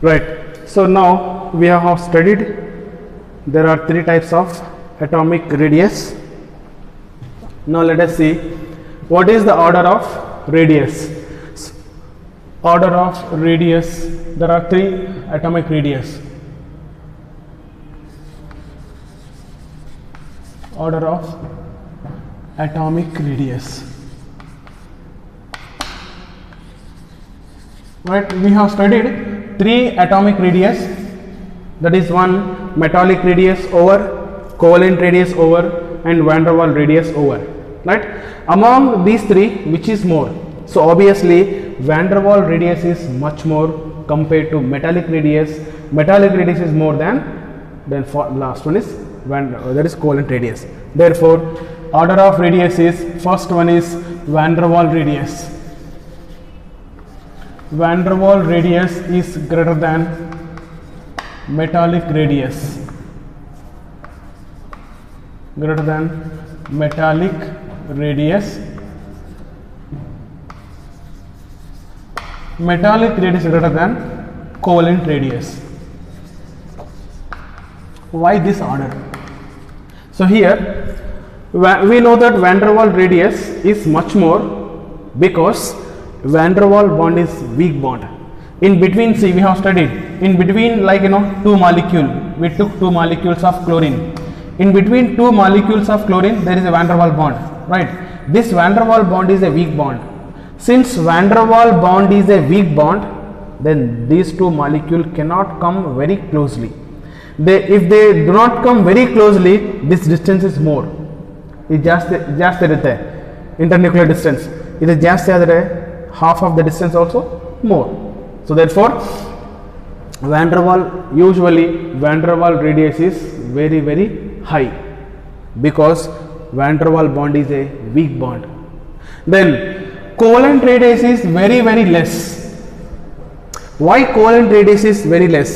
Right. So now we have studied there are three types of atomic radius. Now let us see what is the order of radius. Order of radius, there are three atomic radius. Order of atomic radius. Right, we have studied three atomic radius, that is one metallic radius over, covalent radius over, and van der Waals radius over. Right, among these three, which is more? So obviously van der Waals radius is much more compared to metallic radius. Metallic radius is more than for last one is that is covalent radius. Therefore order of radius is, first one is van der Waals radius. Van der Waals radius is greater than metallic radius, greater than metallic radius. Metallic radius greater than covalent radius. Why this order? So here we know that van der Waals radius is much more because van der Waals bond is weak bond. In between, see, we have studied in between, like two molecule, we took two molecules of chlorine. In between two molecules of chlorine there is a van der Waals bond, right? This van der Waals bond is a weak bond. Since van der Waals bond is a weak bond, then these two molecules cannot come very closely. If they do not come very closely, this distance is more. It ಜಾಸ್ತಿ ಇರುತ್ತೆ internuclear distance. ಇದು ಜಾಸ್ತಿ ಆದರೆ half of the distance also more. So therefore van der Waals, usually van der Waals radius is very very high because van der Waals bond is a weak bond. Then covalent radius is very very less. Why covalent radius is very less?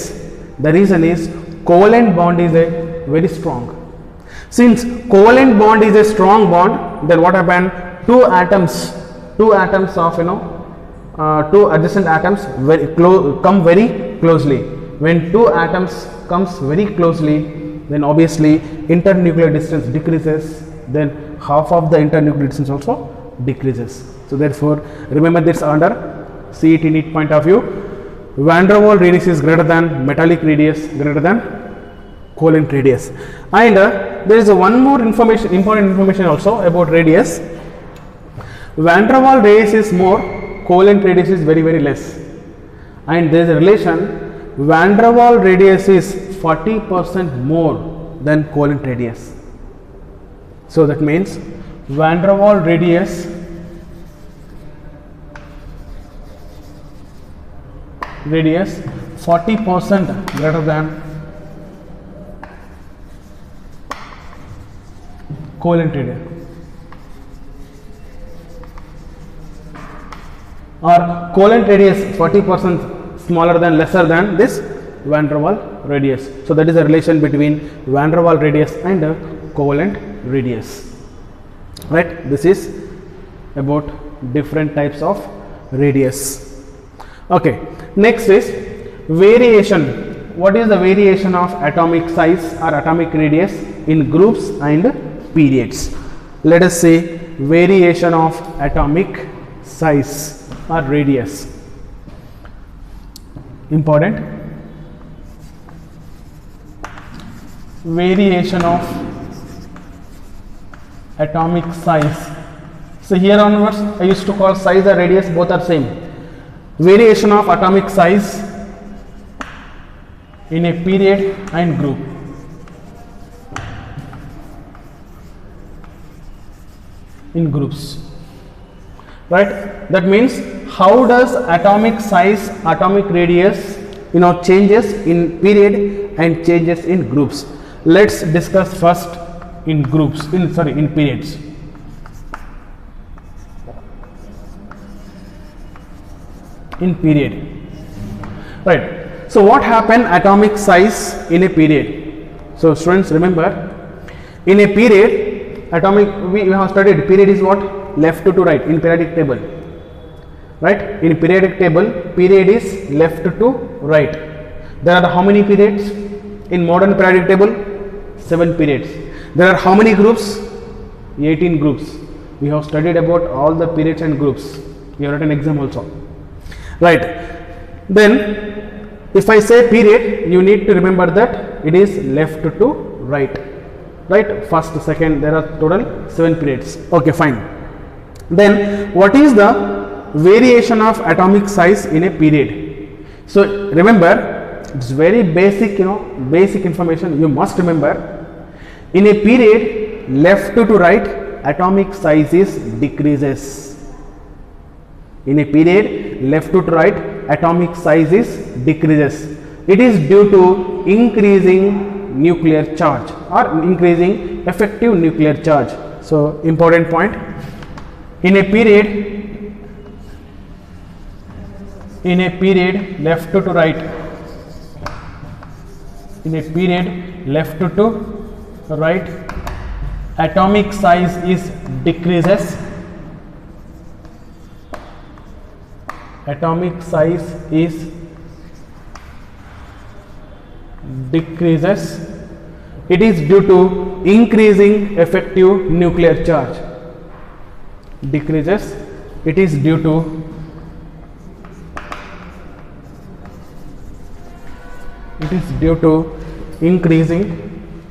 The reason is covalent bond is a very strong. Since covalent bond is a strong bond, then what happened? Two atoms of two adjacent atoms come very closely. When two atoms comes very closely, then obviously internuclear distance decreases, then half of the internuclear distance also decreases. So therefore remember this order, see it in its point of view. Van der Waals radius is greater than metallic radius, greater than covalent radius. And there is one more important information also about radius. Van der Waals radius is more, covalent radius is very very less, and there is a relation. Van der Waals radius is 40% more than covalent radius. So that means van der Waals radius radius 40% greater than covalent radius, or covalent radius 40% smaller than, lesser than this van der Waals radius. So that is the relation between van der Waals radius and covalent radius. Right, this is about different types of radius. Okay, next is variation. What is the variation of atomic size or atomic radius in groups and periods? Let us see variation of atomic size or radius. Important. Variation of atomic size. So here onwards I used to call size or radius, both are same. Variation of atomic size in a period and group. In groups, right? That means how does atomic size, atomic radius changes in period and changes in groups. Let's discuss first in groups, in periods. In period, right? So what happened atomic size in a period? So students, remember, in a period atomic, we have studied period is what? Left to right in periodic table, right? In periodic table period is left to right. There are how many periods in modern periodic table? 7 periods. There are how many groups? 18 groups. We have studied about all the periods and groups. We have written exam also. Right. Then if I say period, you need to remember that it is left to right. Right, first, second, there are total 7 periods. Okay, fine. Then what is the variation of atomic size in a period? So remember, it's very basic, basic information you must remember. In a period, left to right, atomic size is decreases. In a period, left to right, atomic size is decreases. It is due to increasing nuclear charge or increasing effective nuclear charge. So important point. In a period left to right, in a period left to right, atomic size is decreases. Atomic size is decreases. It is due to increasing effective nuclear charge. Decreases. It is due to increasing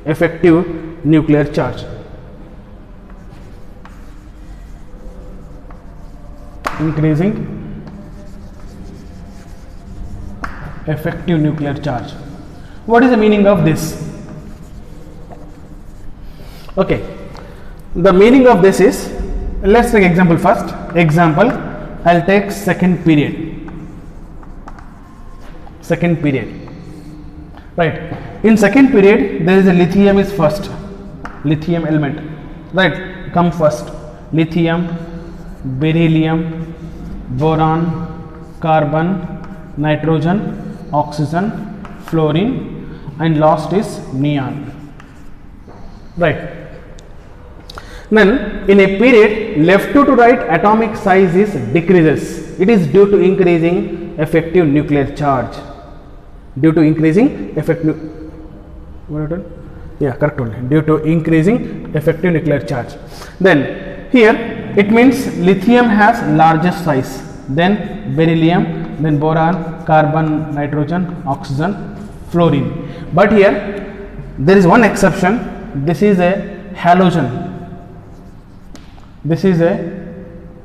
effective nuclear charge. Increasing effective nuclear charge. What is the meaning of this? Okay, the meaning of this is, let's take example first. Example, I'll take second period. Second period. Right. In second period, there is a lithium is first. Lithium element. Right. Come first. Lithium, beryllium, boron, carbon, nitrogen, oxygen, fluorine, and last is neon. Right. Then in a period left to right, atomic size is decreases. It is due to increasing effective nuclear charge. Due to increasing effective, correct only. Due to increasing effective nuclear charge. Then here it means lithium has largest size, then beryllium, then boron, carbon, nitrogen, oxygen, fluorine. But here there is one exception. This is a halogen. This is a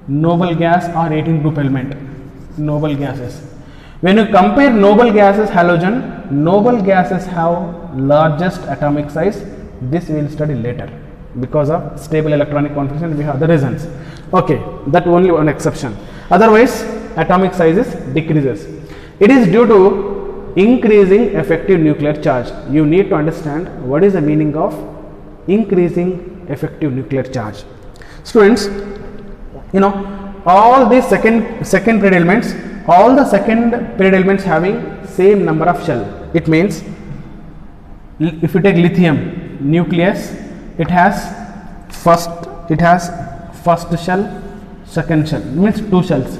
noble gas or 18 group element. Noble gases. When you compare noble gases, halogen, noble gases have largest atomic size. This we will study later because of stable electronic configuration. We have the reasons. Okay, that only one exception. Otherwise, atomic sizes decreases. It is due to increasing effective nuclear charge. You need to understand what is the meaning of increasing effective nuclear charge. Students, all these second period elements, all the second period elements having same number of shell. It means if you take lithium nucleus, it has first shell, second shell, means 2 shells.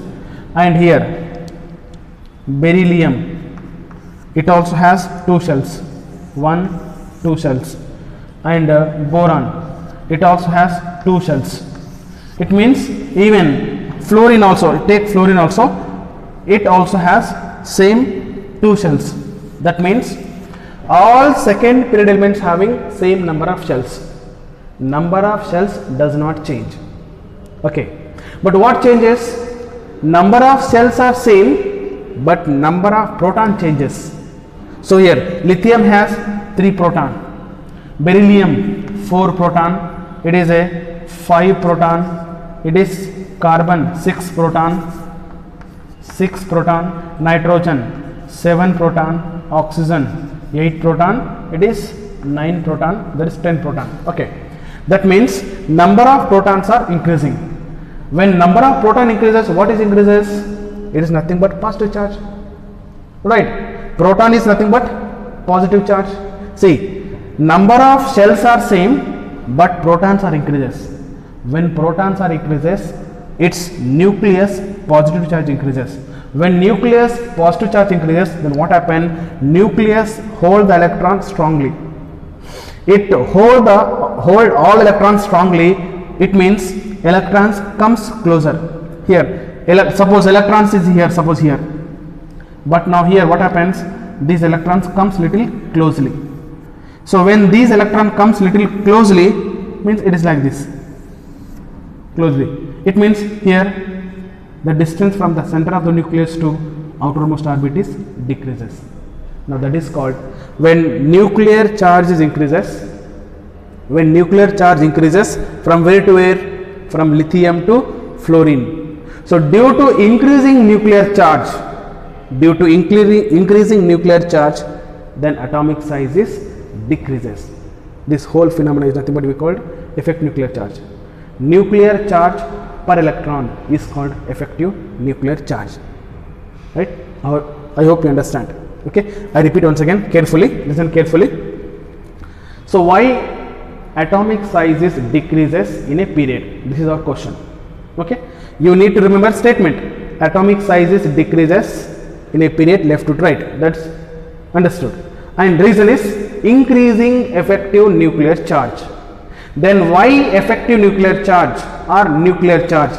And here beryllium, it also has 2 shells, 2 shells. And boron, it also has 2 shells. It means even fluorine also, take fluorine also, it also has same 2 shells. That means all second period elements having same number of shells. Number of shells does not change. Okay, but what changes? Number of shells are same, but number of proton changes. So here lithium has 3 proton, beryllium 4 proton, it is a 5 proton, it is carbon 6 proton, nitrogen 7 proton, oxygen 8 proton, it is 9 proton, there is 10 proton. Okay, that means number of protons are increasing. When number of proton increases, what is increases? It is nothing but positive charge. Right, proton is nothing but positive charge. See, number of shells are same, but protons are increases. When protons are increases, its nucleus positive charge increases. When nucleus positive charge increases, then what happen? Nucleus hold the electron strongly. It hold all electrons strongly. It means electrons comes closer. Here, suppose electrons is here, suppose here. But now here what happens? These electrons comes little closely. So when these electron comes little closely, means it is like this. Closely. It means here the distance from the center of the nucleus to outermost orbit is decreases. Now that is called when nuclear charge is increases. When nuclear charge increases from where to where? From lithium to fluorine. So due to increasing nuclear charge, then atomic size is decreases. This whole phenomenon is nothing but we called effect nuclear charge. Nuclear charge per electron is called effective nuclear charge. Right? I hope you understand. Okay, I repeat once again carefully, listen carefully. So why atomic sizes decreases in a period? This is our question. Okay, you need to remember statement. Atomic sizes decreases in a period left to right. That's understood. And reason is increasing effective nuclear charge. Then why effective nuclear charge or nuclear charge?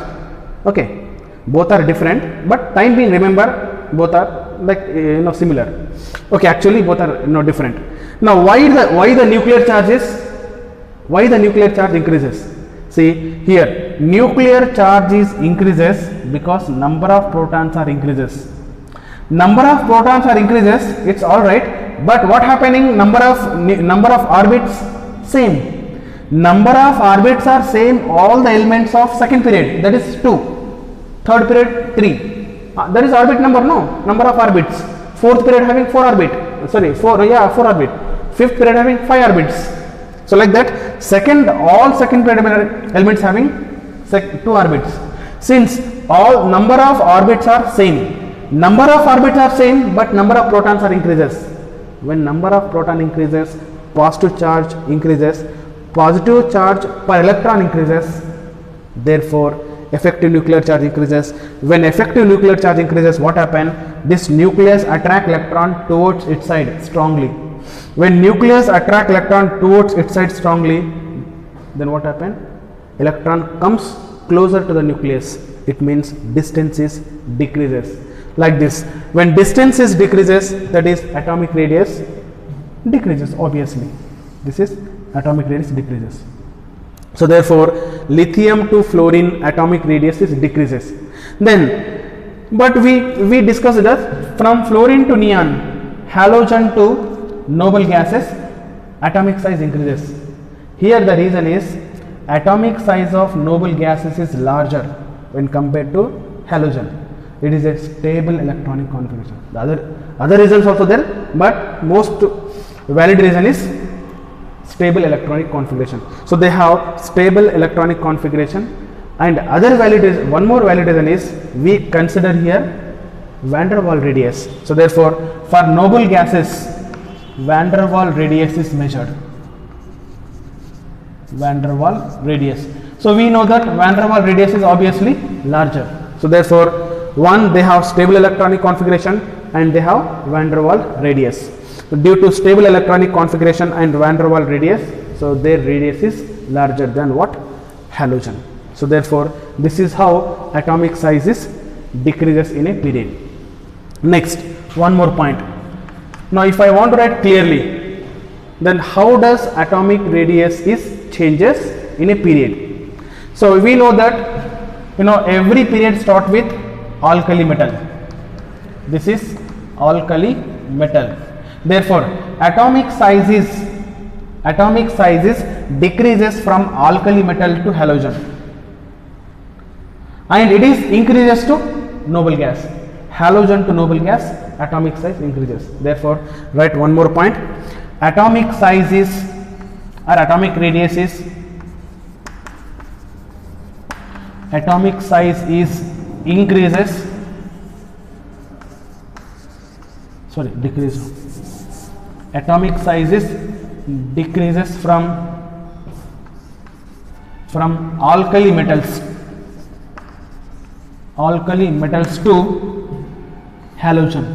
Okay, both are different, but time being remember both are like similar. Okay, actually both are different. Now why the nuclear charge increases? See here, nuclear charge is increases because number of protons are increases. Number of protons are increases, it's all right, but what happening? Number of orbits same. Number of orbits are same all the elements of second period, that is 2, third period 3. That is orbit number, no? Number of orbits. Fourth period having 4 orbit. Sorry, 4 orbit. Fifth period having 5 orbits. So like that, all second period elements having 2 orbits. Since all number of orbits are same, but number of protons are increases. When number of proton increases, positive charge increases, positive charge per electron increases, therefore effective nuclear charge increases. When effective nuclear charge increases, what happen? This nucleus attract electron towards its side strongly. When nucleus attract electron towards its side strongly, then what happen? Electron comes closer to the nucleus. It means distance is decreases. Like this, when distance is decreases, that is atomic radius decreases. Obviously, this is atomic radius decreases. So therefore, lithium to fluorine atomic radius is decreases. Then, but we discussed that from fluorine to neon, halogen to noble gases, atomic size increases. Here the reason is atomic size of noble gases is larger when compared to halogen. It is a stable electronic configuration. The other reasons also there, but most valid reason is stable electronic configuration. So they have stable electronic configuration, and one more valid reason is we consider here van der Waals radius. So therefore, for noble gases, van der Waals radius is measured. Van der Waals radius. So we know that van der Waals radius is obviously larger. So therefore, one, they have stable electronic configuration and they have van der Waals radius. So due to stable electronic configuration and van der Waals radius, so their radius is larger than what? Halogen. So therefore, this is how atomic size is decreases in a period. Next, one more point. Now if I want to write clearly, then how does atomic radius is changes in a period? So we know that every period start with alkali metal. This is alkali metal. Therefore, atomic sizes decreases from alkali metal to halogen, and it is increases to noble gas. Halogen to noble gas, atomic size increases. Therefore, write one more point. Atomic sizes or atomic radius is decreases atomic sizes decreases from alkali metals to halogen,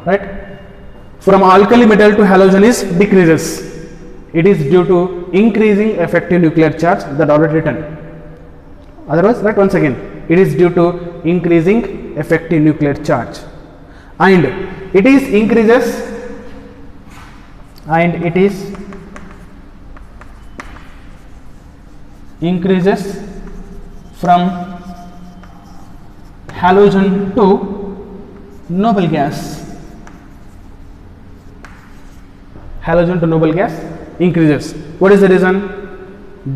right? From alkali metal to halogen is decreases. It is due to increasing effective nuclear charge, that already written. Otherwise, right, once again, it is due to increasing effective nuclear charge, and it is increases from halogen to noble gas. Halogen to noble gas increases. What is the reason?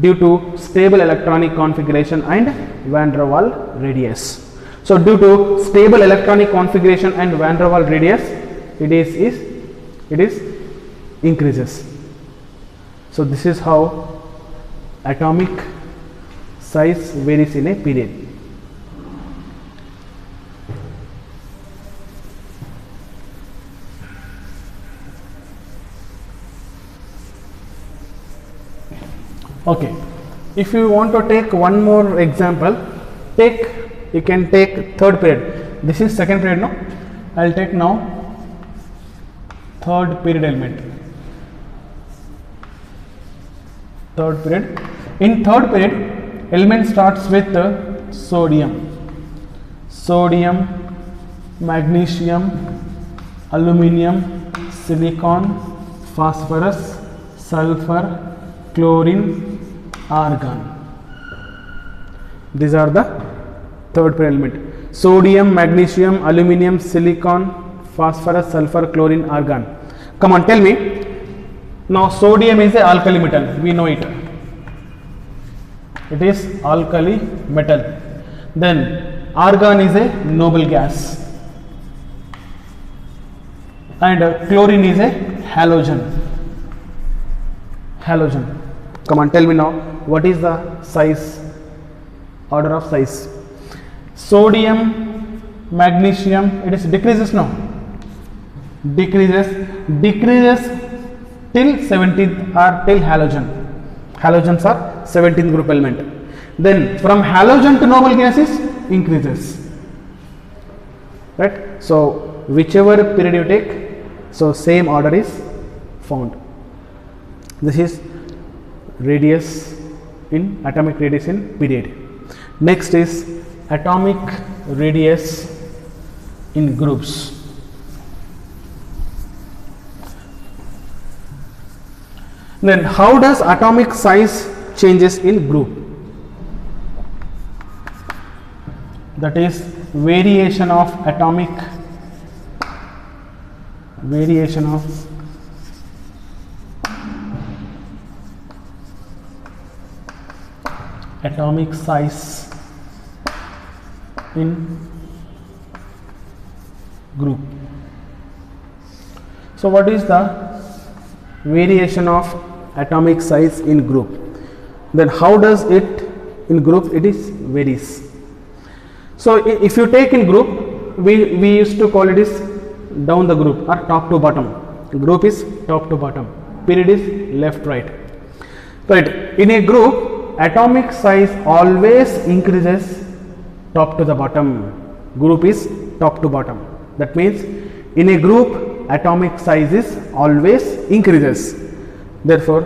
Due to stable electronic configuration and van der Waal radius. So due to stable electronic configuration and van der Waal radius, it is increases. So this is how atomic size varies in a period. Okay, if you want to take one more example, you can take third period. This is second period, no? I'll take now third period element. Third period. In third period, element starts with sodium, magnesium, aluminum, silicon, phosphorus, sulfur, chlorine, argon. These are the third period element. Sodium, magnesium, aluminum, silicon, phosphorus, sulfur, chlorine, argon. Come on, tell me. Now sodium is a alkali metal, we know it. It is alkali metal. Then argon is a noble gas, and chlorine is a halogen. Come on, tell me now, what is the size, order of size? Sodium, magnesium, it is decreases now. Decreases till 17th or till halogen. Halogens are 17th group element. Then from halogen to noble gases increases. Right? So whichever period you take, so same order is found. This is radius in atomic radius in period. Next is atomic radius in groups. Then how does atomic size changes in group? That is variation of atomic size in group. So what is the variation of atomic size in group? Then how does it in group? It is varies. So if you take in group, we used to call it is down the group or top to bottom. Group is top to bottom, period is left right. Right, in a group atomic size always increases top to the bottom. Group is top to bottom. That means in a group atomic size is always increases. Therefore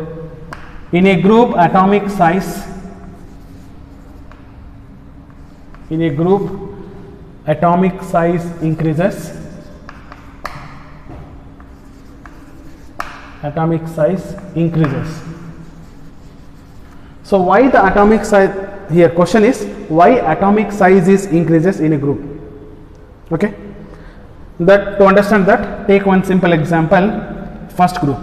in a group atomic size increases. Atomic size increases. So why the atomic size? Here question is why atomic size is increases in a group. Okay, that to understand that, take one simple example. First group.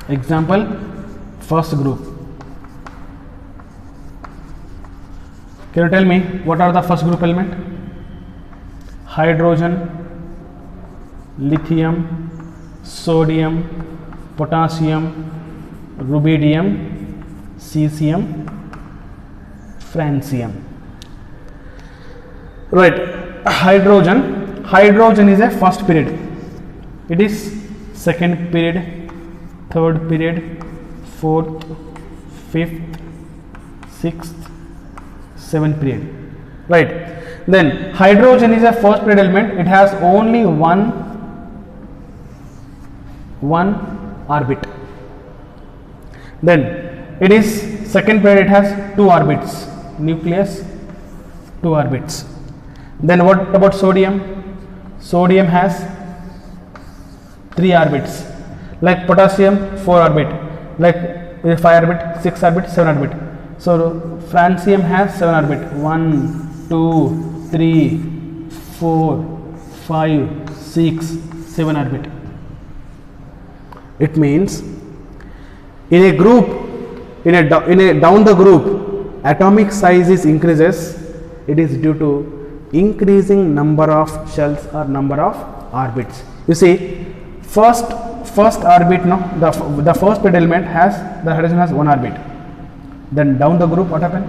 Example, first group. Can you tell me what are the first group element? Hydrogen, lithium, sodium, potassium, rubidium, cesium, francium. Right, hydrogen is a first period. It is second period, third period, fourth, fifth, sixth, seventh period. Right, Then hydrogen is a first period element. It has only one orbit. Then it is second period. It has 2 orbits. Nucleus, 2 orbits. Then what about sodium? Sodium has 3 orbits. Like potassium, 4 orbit. Like 5 orbit, 6 orbit, 7 orbit. So francium has 7 orbit. 1, 2, 3, 4, 5, 6, 7 orbit. It means in a group, in a down the group, atomic size is increases. It is due to increasing number of shells or number of orbits. You see, first orbit, no, the first period element has, the hydrogen has 1 orbit. Then down the group, what happened?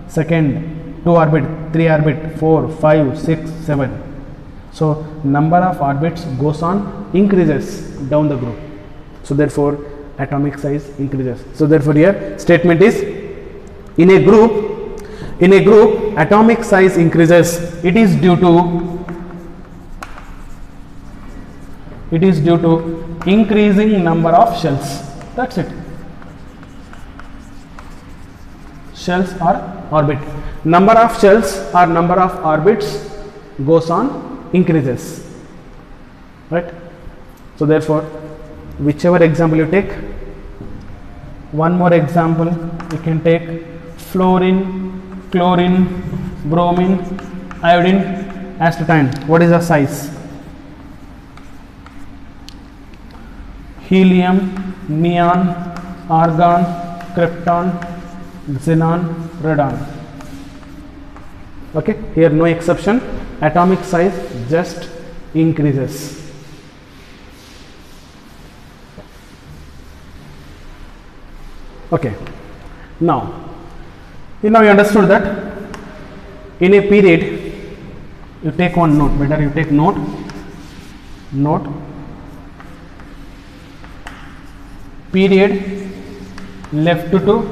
Second, 2 orbit, 3 orbit, 4, 5, 6, 7. So number of orbits goes on increases down the group. So therefore atomic size increases. So therefore here statement is, in a group atomic size increases. It is due to increasing number of shells. That's it. Shells or orbit. Number of shells or number of orbits goes on increases. Right? So therefore whichever example you take, one more example you can take: fluorine, chlorine, bromine, iodine, astatine. What is the size? Helium, neon, argon, krypton, xenon, radon. Okay, here no exception. Atomic size just increases. Okay, now you understood that in a period, you take one note. Better you take note. Period left to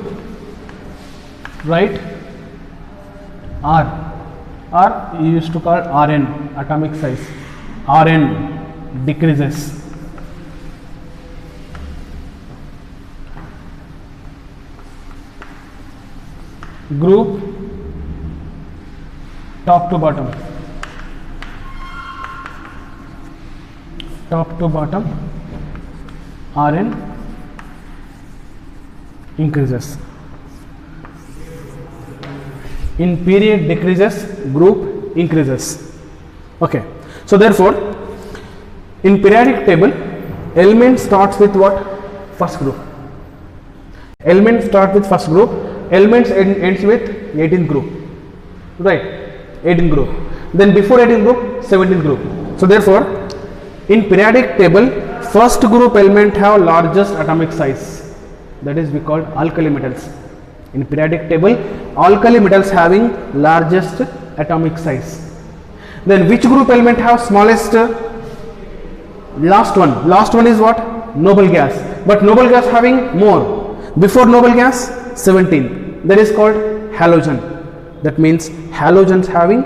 right, R you used to call Rn, atomic size. Rn decreases. Group top to bottom, Rn increases. In period decreases, group increases. Okay, so therefore in periodic table, element starts with what? First group. Element start with first group. Elements ends with 18th group, right? 18th group. Then before 18th group, 17th group. So therefore in periodic table, first group element have largest atomic size. That is we call alkali metals. In periodic table, alkali metals having largest atomic size. Then which group element have smallest? Last one. Last one is what? Noble gas. But noble gas having more. Before noble gas, 17. That is called halogen. That means halogens having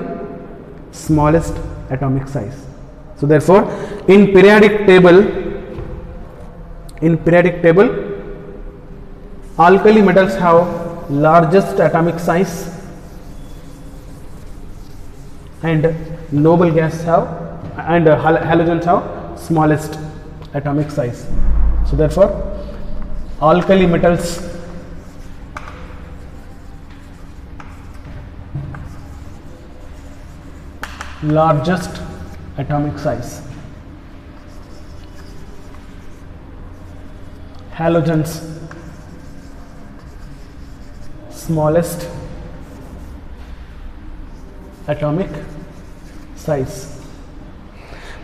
smallest atomic size. So therefore in periodic table, alkali metals have largest atomic size and noble gas have, and halogens have smallest atomic size. So therefore alkali metals largest atomic size, halogens smallest atomic size.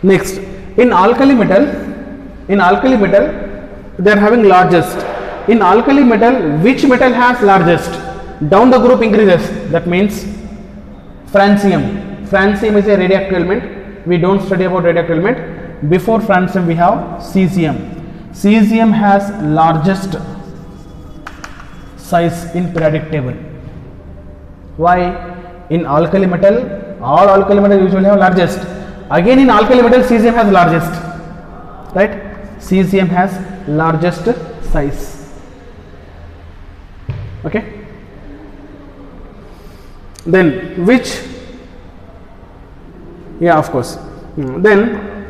Next, in alkali metal they are having largest. In alkali metal, which metal has largest? Down the group increases. That means francium. Francium is a radioactive element. We don't study about radioactive element. Before francium we have cesium. Cesium has largest size in periodic table. Why? In alkali metal all alkali metals usually have largest. Again in alkali metal cesium has largest, right? Cesium has largest size. Okay. Then which, yeah, of course. Then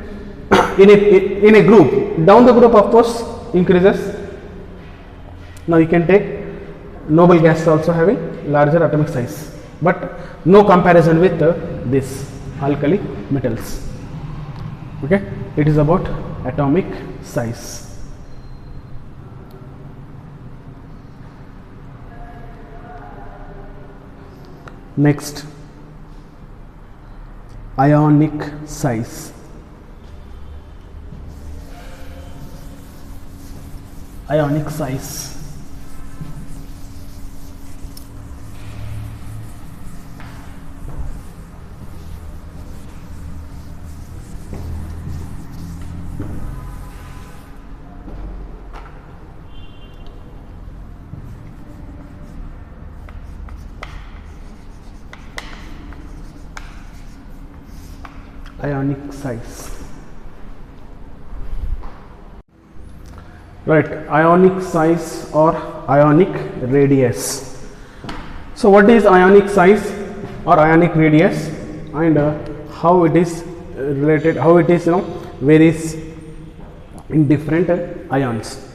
in a group, down the group of course increases. Now you can take noble gas also having larger atomic size, but no comparison with this alkali metals. Okay, it is about atomic size. Next, ionic size. Ionic size. Ionic size. Right, ionic size or ionic radius. So what is ionic size or ionic radius, and how it is related, how it is varies in different ions.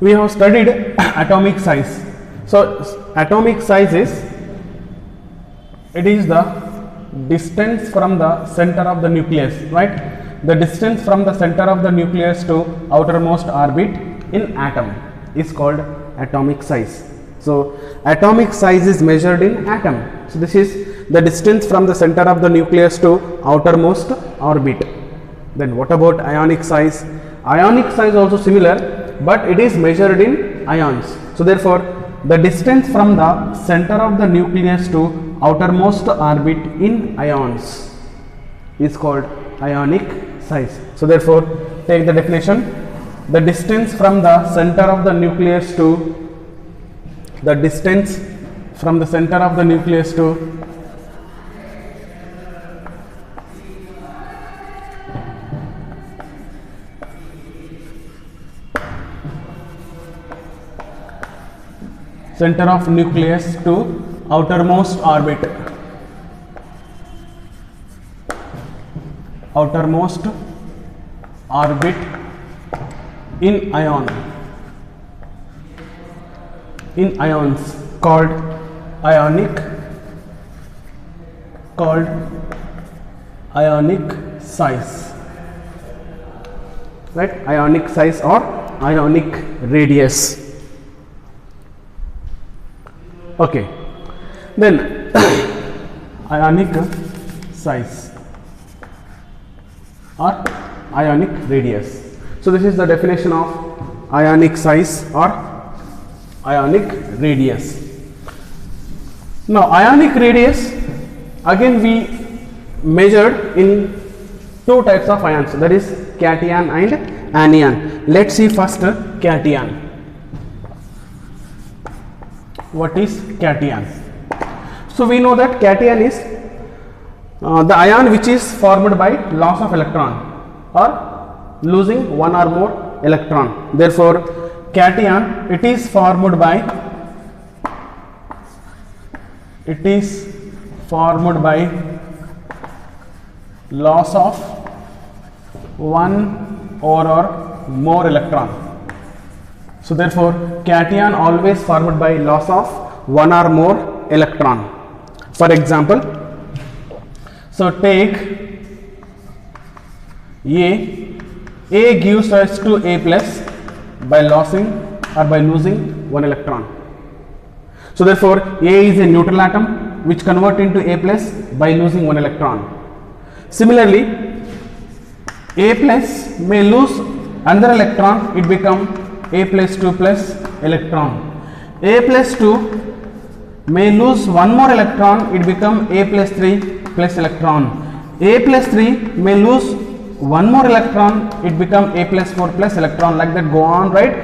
We have studied atomic size. So atomic size is, it is the distance from the center of the nucleus, right? The distance from the center of the nucleus to outermost orbit in atom is called atomic size. So atomic size is measured in atom. So this is the distance from the center of the nucleus to outermost orbit. Then what about ionic size? Ionic size also similar, but it is measured in ions. So therefore the distance from the center of the nucleus to outermost orbit in ions is called ionic size. So therefore take the definition: the distance from the center of the nucleus to center of nucleus to outermost orbit in ions called ionic size, right? Ionic size or ionic radius. Okay, then ionic size or ionic radius. So this is the definition of ionic size or ionic radius. Now ionic radius, again we measured in two types of ions, that is cation and anion. Let's see first cation. What is cation? So we know that cation is the ion which is formed by loss of electron or losing one or more electron. Therefore cation, it is formed by loss of one or more electron. So therefore cation always formed by loss of one or more electron. For example, so take A gives rise to A plus by losing one electron. So therefore A is a neutral atom which convert into A plus by losing one electron. Similarly, A plus may lose another electron, it become A plus 2 plus electron. A plus 2 may lose one more electron, it become A plus 3 plus electron. A plus 3 may lose one more electron, it become A plus 4 plus electron, like that go on, right?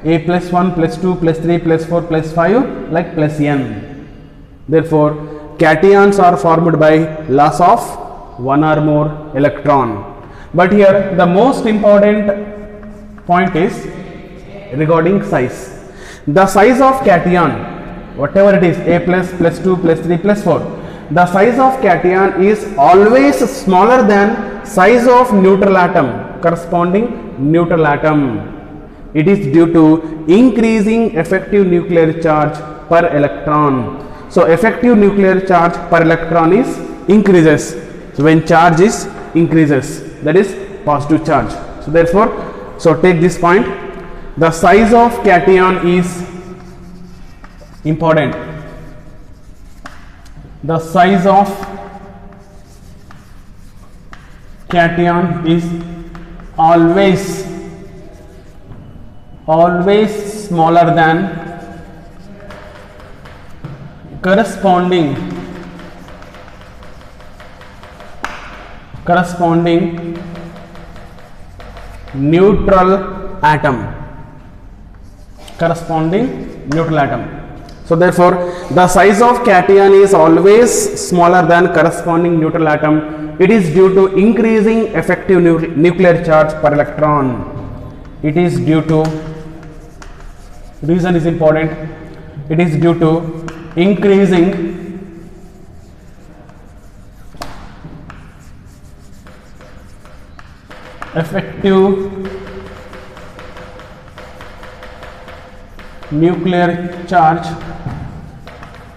A plus 1 plus 2 plus 3 plus 4 plus 5 like plus n. Therefore cations are formed by loss of one or more electron. But here the most important point is regarding size. The size of cation, whatever it is, A plus, plus 2, plus 3, plus 4, the size of cation is always smaller than size of neutral atom, corresponding neutral atom. It is due to increasing effective nuclear charge per electron. So effective nuclear charge per electron is increases. So when charge is increases, that is positive charge. So therefore, so take this point. The size of cation is important. The size of cation is always smaller than corresponding neutral atom. So therefore, the size of cation is always smaller than corresponding neutral atom. It is due to increasing effective nuclear charge per electron. It is due to, reason is important, it is due to increasing effective nuclear charge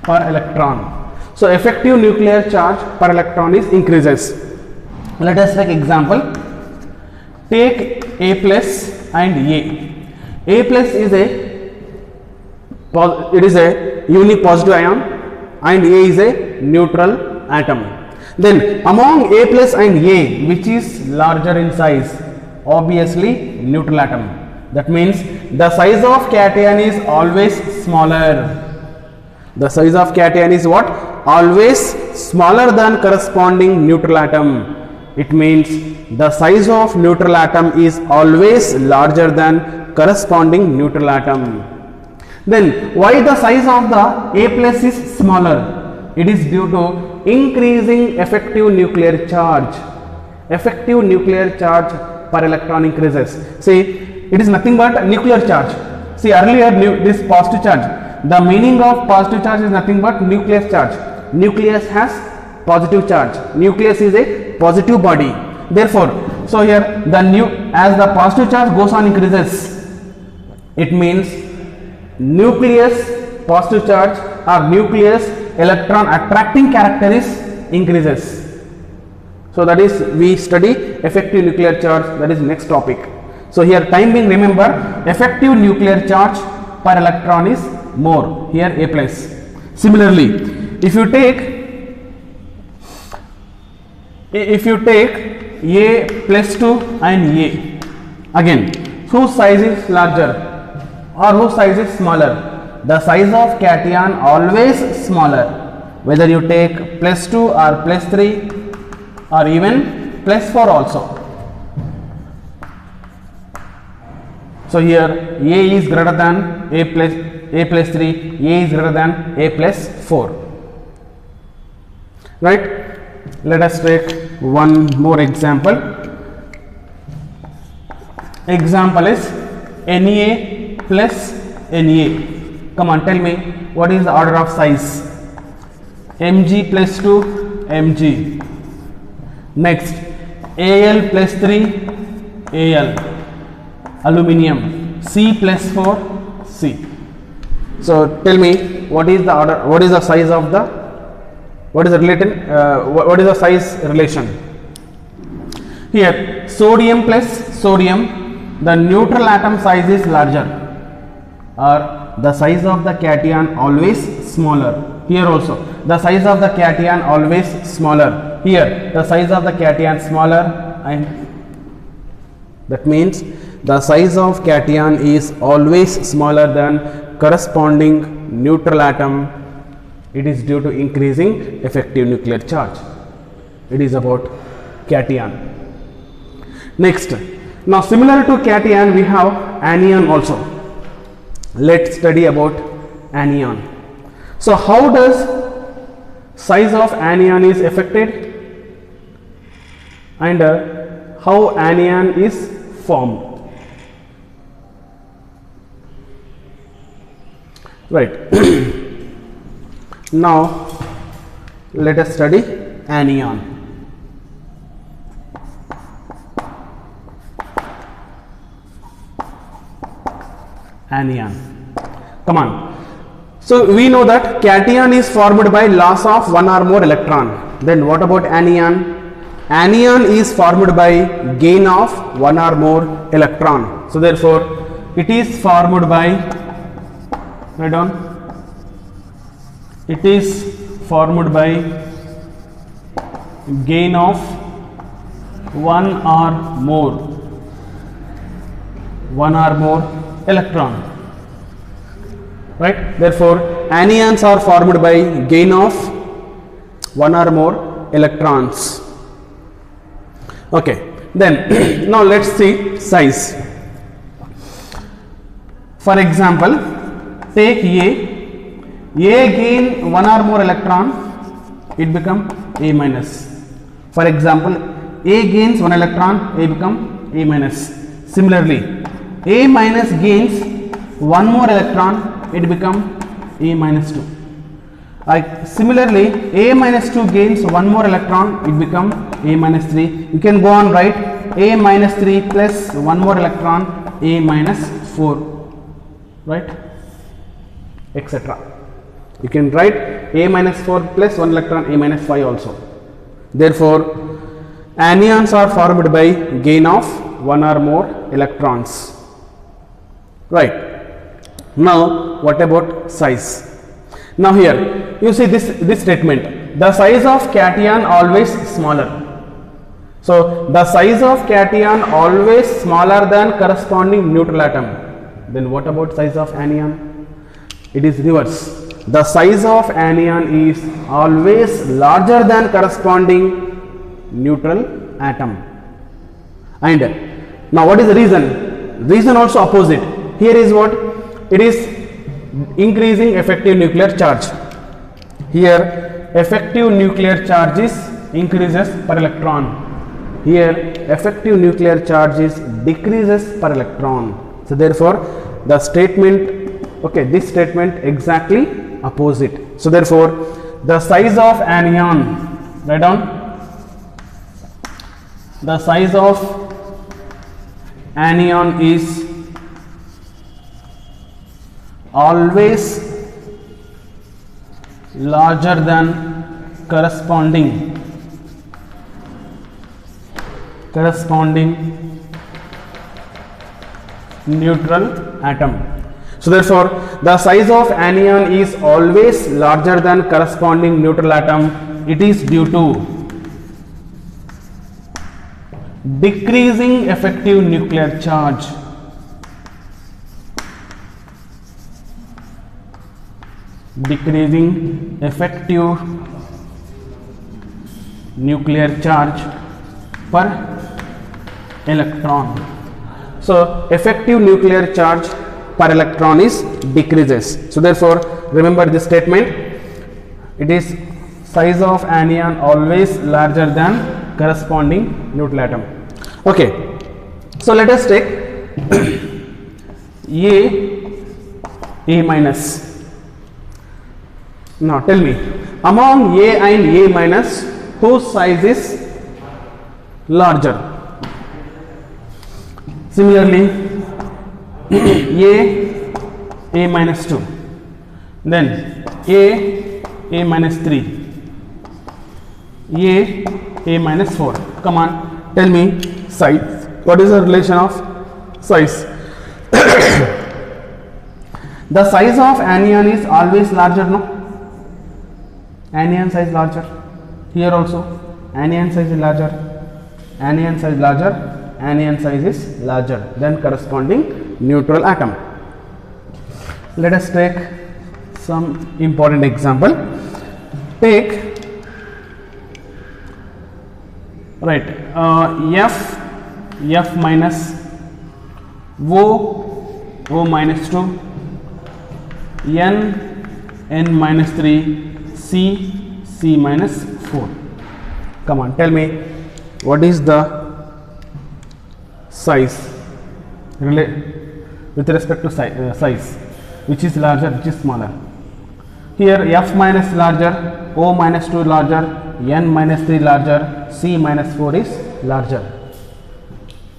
per electron. So effective nuclear charge per electron is increases. Let us take example. Take A plus and A plus is a unique positive ion and A is a neutral atom. Then among A plus and A, which is larger in size? Obviously neutral atom. That means the size of cation is always smaller. The size of cation is what? Always smaller than corresponding neutral atom. It means the size of neutral atom is always larger than corresponding neutral atom. Then why the size of the A plus is smaller? It is due to increasing effective nuclear charge. Effective nuclear charge per electron increases. See, it is nothing but nuclear charge. See, earlier this positive charge, the meaning of positive charge is nothing but nucleus charge. Nucleus has positive charge. Nucleus is a positive body. Therefore, so here as the positive charge goes on increases, it means nucleus positive charge or nucleus electron attracting character is increases. So that is, we study effective nuclear charge, that is next topic. So here time being, remember effective nuclear charge per electron is more, here A plus. Similarly, if you take A plus 2 and A, again whose size is larger or whose size is smaller? The size of cation always smaller, whether you take plus 2 or plus 3 or even plus 4 also. So here A is greater than A plus 3, A is greater than A plus 4. Right? Let us take one more example. Example is Na plus Na. Come on, tell me what is the order of size? Mg plus 2 Mg. Next, Al plus 3 Al. Aluminium, C plus 4 C. So tell me what is the order, what is the size of the, what is the related, what is the size relation? Here sodium plus sodium, the neutral atom size is larger, or the size of the cation always smaller. Here also the size of the cation always smaller. Here the size of the cation smaller, and that means the size of cation is always smaller than corresponding neutral atom. It is due to increasing effective nuclear charge. It is about cation. Next, now similar to cation we have anion also. Let's study about anion. So how does size of anion is affected and how anion is formed. Right. Now let us study anion. Anion. Come on. So we know that cation is formed by loss of one or more electron. Then what about anion? Anion is formed by gain of one or more electron. So therefore it is formed by, write down, it is formed by gain of one or more electron, right? Therefore anions are formed by gain of one or more electrons. Okay, then now let's see size. For example, take A gain one or more electron, it become A minus. For example, A gains one electron, A become A minus. Similarly, A minus gains one more electron, it become A minus 2. Similarly, A minus 2 gains one more electron, it become A minus 3. You can go on write A minus 3 plus one more electron, A minus 4, right, etc. You can write A minus 4 plus 1 electron, A minus 5 also. Therefore anions are formed by gain of one or more electrons, right? Now what about size? Now here you see this statement, the size of cation always smaller. So the size of cation always smaller than corresponding neutral atom. Then what about size of anion? It is reverse. The size of anion is always larger than corresponding neutral atom. And now what is the reason? Reason also opposite. Here is what? It is increasing effective nuclear charge. Here effective nuclear charge is increases per electron. Here effective nuclear charge is decreases per electron. So therefore the statement, okay, this statement exactly opposite. So therefore the size of anion, write down, the size of anion is always larger than corresponding neutral atom. So therefore the size of anion is always larger than corresponding neutral atom. It is due to decreasing effective nuclear charge. Decreasing effective nuclear charge per electron. So effective nuclear charge per electron is decreases. So therefore remember this statement, it is size of anion always larger than corresponding neutral atom. Okay, so let us take A minus. Now tell me, among A and A minus, whose size is larger? Similarly, A minus 2, then A minus 3, A minus 4. Come on, tell me size. What is the relation of size? The size of anion is always larger, no? Anion size larger. Here also anion size is larger, anion size larger, anion size is larger than corresponding neutral atom. Let us take some important example. Take, right, F minus, O minus 2, N minus 3, C C minus 4. Come on, tell me what is the size with respect to size, which is larger, which is smaller. Here F minus larger, O minus 2 larger, N minus 3 larger, C minus 4 is larger,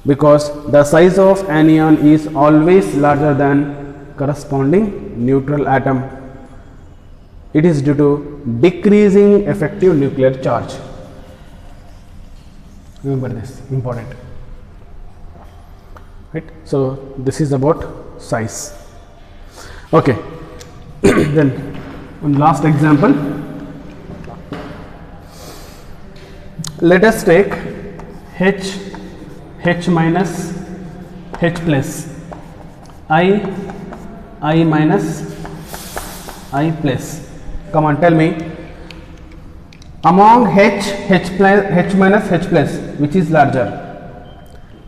because the size of anion is always larger than corresponding neutral atom. It is due to decreasing effective nuclear charge. Remember this, important. Right? So this is about size. Okay. Then one last example. Let us take H minus, H plus, I minus, I plus. Come on, tell me, among H minus, H plus, which is larger?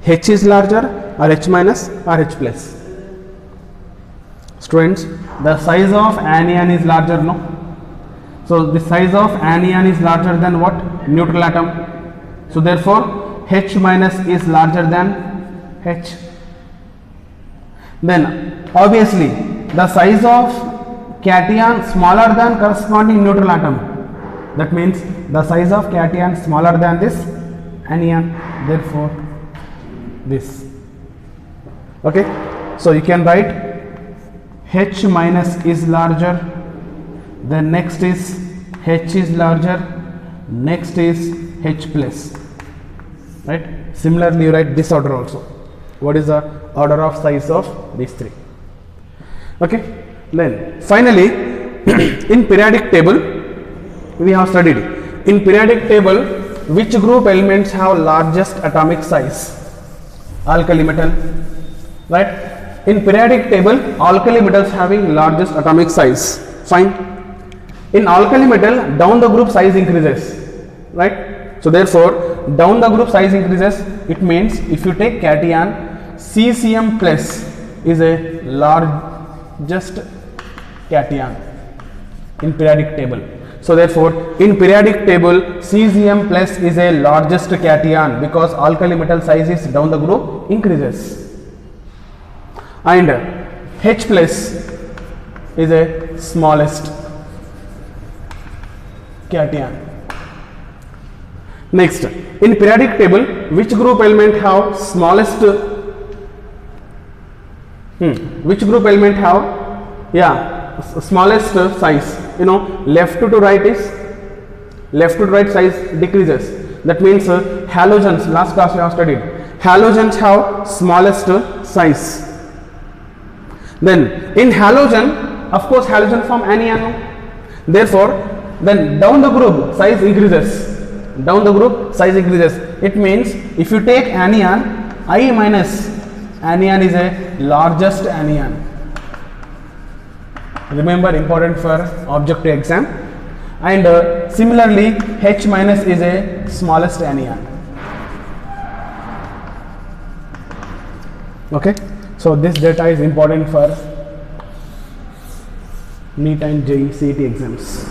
H is larger or H minus or H plus? Students, the size of anion is larger, no? So the size of anion is larger than what? Neutral atom. So therefore H minus is larger than H. Then obviously the size of cation smaller than corresponding neutral atom. That means the size of cation smaller than this anion. Therefore this. Okay. So you can write H minus is larger, then next is H is larger, next is H plus, right? Similarly you write this order also. What is the order of size of these three? Okay. Then finally in periodic table we have studied, in periodic table which group elements have largest atomic size? Alkali metal, right? In periodic table, alkali metals having largest atomic size. Fine. In alkali metal, down the group size increases, right? So therefore, down the group size increases. It means if you take cation, CCM plus is a largest cation in periodic table. So therefore, in periodic table, cesium plus is a largest cation because alkali metal size is down the group increases. And H plus is a smallest cation. Next, in periodic table, which group element have smallest? Which group element have smallest size? You know, left to right size decreases. That means halogens. Last class we have studied. Halogens have smallest size. Then in halogen, of course halogen form anion. Therefore, then down the group size increases. Down the group size increases. It means if you take anion, I minus anion is a largest anion. Remember, important for objective exam. And similarly, H minus is a smallest anion. Okay. So this data is important for NEET and JEE CET exams.